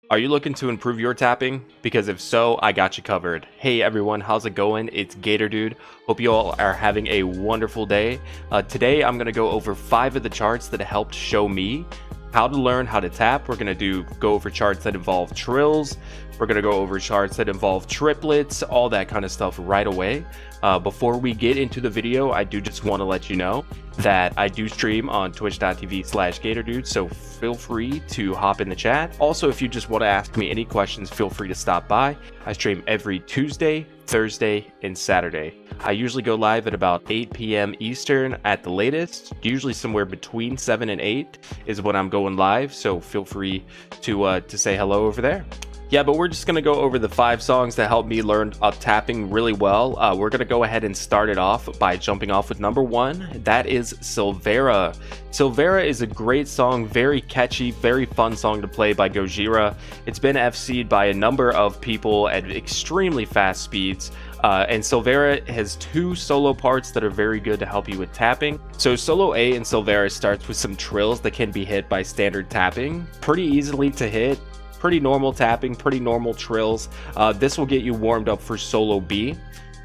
Are you looking to improve your tapping? Because if so, I got you covered. Hey everyone, how's it going? It's GatorDude. Hope you all are having a wonderful day. Today I'm going to go over 5 of the charts that helped show me how to learn how to tap. We're going to go over charts that involve trills. We're going to go over charts that involve triplets, all that kind of stuff right away. Before we get into the video, I do just want to let you know that I do stream on twitch.tv/GatorDude, so feel free to hop in the chat. Also, if you just want to ask me any questions, feel free to stop by. I stream every Tuesday, Thursday, and Saturday. I usually go live at about 8 p.m. Eastern at the latest. Usually somewhere between 7 and 8 is when I'm going live, so feel free to say hello over there. Yeah, but we're just going to go over the 5 songs that helped me learn tapping really well. We're going to go ahead and start it off by jumping off with number 1. That is Silvera. Silvera is a great song, very catchy, very fun song to play by Gojira. It's been FC'd by a number of people at extremely fast speeds. And Silvera has 2 solo parts that are very good to help you with tapping. So solo A in Silvera starts with some trills that can be hit by standard tapping. Pretty easily to hit. Pretty normal tapping, pretty normal trills. This will get you warmed up for solo B.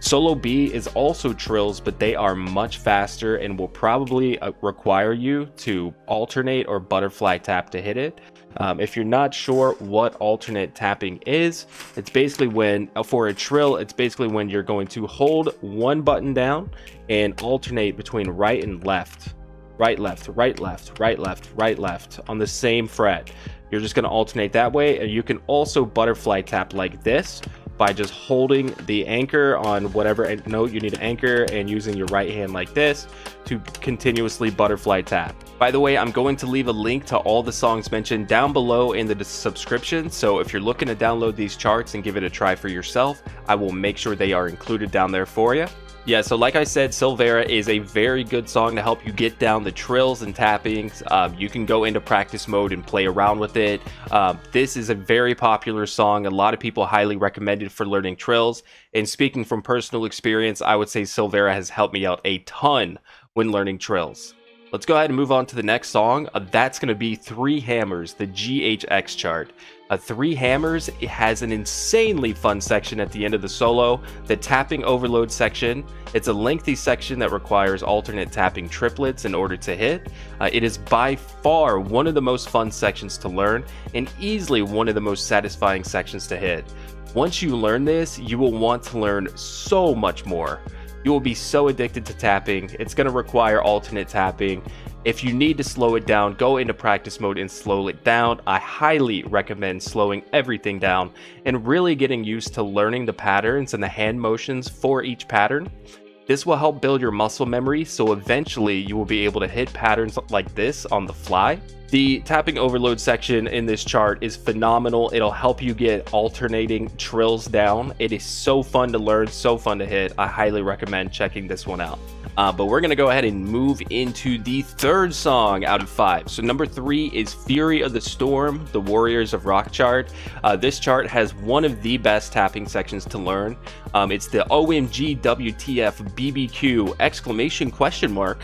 Solo B is also trills, but they are much faster and will probably require you to alternate or butterfly tap to hit it. If you're not sure what alternate tapping is, it's basically when, for a trill, it's basically when you're going to hold one button down and alternate between right and left. Right, left, right, left, right, left, right, left on the same fret. You're just going to alternate that way, and you can also butterfly tap like this by just holding the anchor on whatever note you need to anchor and using your right hand like this to continuously butterfly tap. By the way, I'm going to leave a link to all the songs mentioned down below in the subscription, so if you're looking to download these charts and give it a try for yourself, I will make sure they are included down there for you. Yeah, so like I said, Silvera is a very good song to help you get down the trills and tappings. You can go into practice mode and play around with it. This is a very popular song. A lot of people highly recommend it for learning trills. And speaking from personal experience, I would say Silvera has helped me out a ton when learning trills. Let's go ahead and move on to the next song. That's going to be 3 Hammers, the GHX chart. 3 Hammers, it has an insanely fun section at the end of the solo, the tapping overload section. It's a lengthy section that requires alternate tapping triplets in order to hit. It is by far one of the most fun sections to learn and easily one of the most satisfying sections to hit. Once you learn this, you will want to learn so much more. You will be so addicted to tapping. It's going to require alternate tapping. If you need to slow it down, go into practice mode and slow it down. I highly recommend slowing everything down and really getting used to learning the patterns and the hand motions for each pattern. This will help build your muscle memory, so eventually you will be able to hit patterns like this on the fly. The tapping overload section in this chart is phenomenal. It'll help you get alternating trills down. It is so fun to learn, so fun to hit. I highly recommend checking this one out. But we're going to go ahead and move into the 3rd song out of 5. So number 3 is Fury of the Storm, the Warriors of Rock chart. This chart has one of the best tapping sections to learn. It's the OMG WTF BBQ exclamation question mark.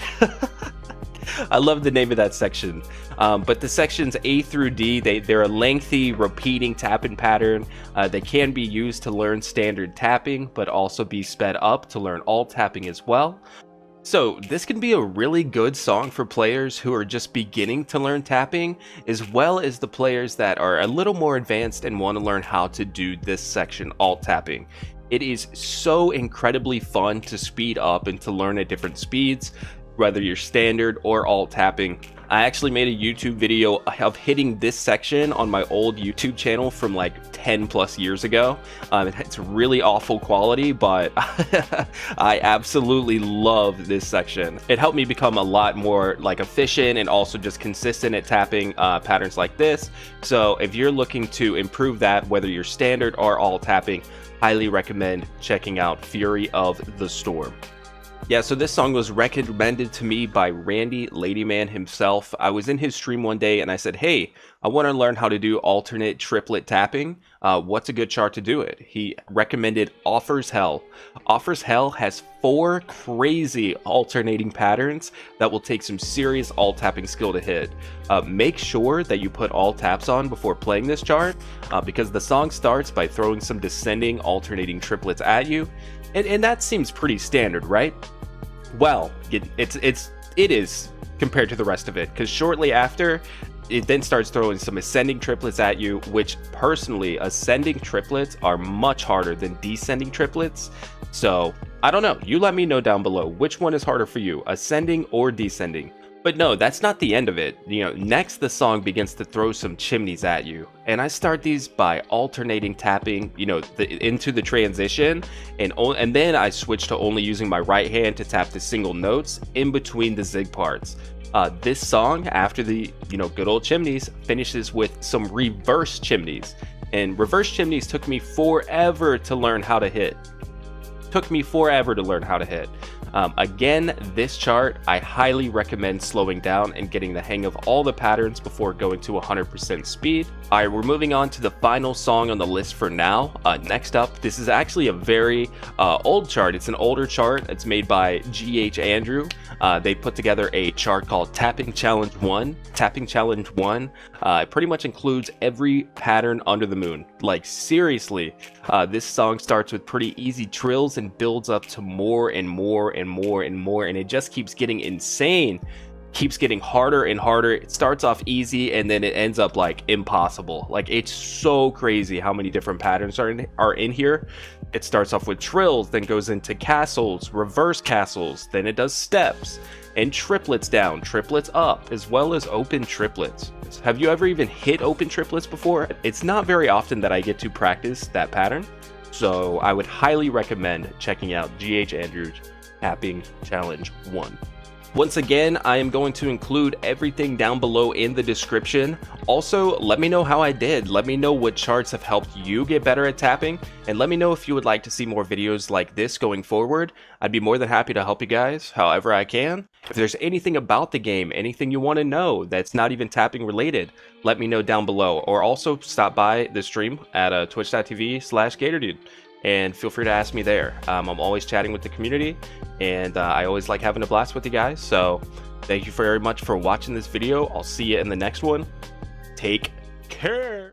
I love the name of that section. But the sections A through D, they're a lengthy repeating tapping pattern. They can be used to learn standard tapping, but also be sped up to learn all tapping as well. So this can be a really good song for players who are just beginning to learn tapping, as well as the players that are a little more advanced and want to learn how to do this section, alt tapping. It is so incredibly fun to speed up and to learn at different speeds, whether you're standard or alt tapping. I actually made a YouTube video of hitting this section on my old YouTube channel from like 10 plus years ago. It's really awful quality, but I absolutely love this section. It helped me become a lot more like efficient and also just consistent at tapping patterns like this. So if you're looking to improve that, whether you're standard or alt tapping, highly recommend checking out Fury of the Storm. Yeah, so this song was recommended to me by Randy Ladyman himself. I was in his stream one day and I said, hey, I want to learn how to do alternate triplet tapping. What's a good chart to do it? He recommended Offers Hell. Offers Hell has 4 crazy alternating patterns that will take some serious alt tapping skill to hit. Make sure that you put all taps on before playing this chart because the song starts by throwing some descending alternating triplets at you. And that seems pretty standard, right? Well, it is compared to the rest of it, because shortly after, it then starts throwing some ascending triplets at you, which personally, ascending triplets are much harder than descending triplets. So I don't know, you let me know down below which one is harder for you, ascending or descending. But no, that's not the end of it. You know, next the song begins to throw some chimneys at you, and I start these by alternating tapping, you know, into the transition, and then I switch to only using my right hand to tap the single notes in between the zig parts. This song, after the, you know, good old chimneys, finishes with some reverse chimneys, and reverse chimneys took me forever to learn how to hit. Again, this chart, I highly recommend slowing down and getting the hang of all the patterns before going to 100% speed. Alright, we're moving on to the final song on the list for now. Next up, this is actually a very old chart. It's an older chart. It's made by GH Andrew. They put together a chart called Tapping Challenge 1. Tapping Challenge 1 it pretty much includes every pattern under the moon. Like, seriously, this song starts with pretty easy trills and builds up to more and more and more and more, and it just keeps getting insane, keeps getting harder and harder. It starts off easy and then it ends up like impossible. Like, it's so crazy how many different patterns are in here. It starts off with trills, then goes into castles, reverse castles, then it does steps and triplets down, triplets up, as well as open triplets. Have you ever even hit open triplets before? It's not very often that I get to practice that pattern, so I would highly recommend checking out GH Andrew's Tapping Challenge 1. Once again, I am going to include everything down below in the description. Also, let me know how I did. Let me know what charts have helped you get better at tapping, and let me know if you would like to see more videos like this going forward. I'd be more than happy to help you guys however I can. If there's anything about the game, anything you want to know that's not even tapping related, let me know down below, or also stop by the stream at twitch.tv/GatorDude. And feel free to ask me there. I'm always chatting with the community, and I always like having a blast with you guys. So thank you very much for watching this video. I'll see you in the next one. Take care.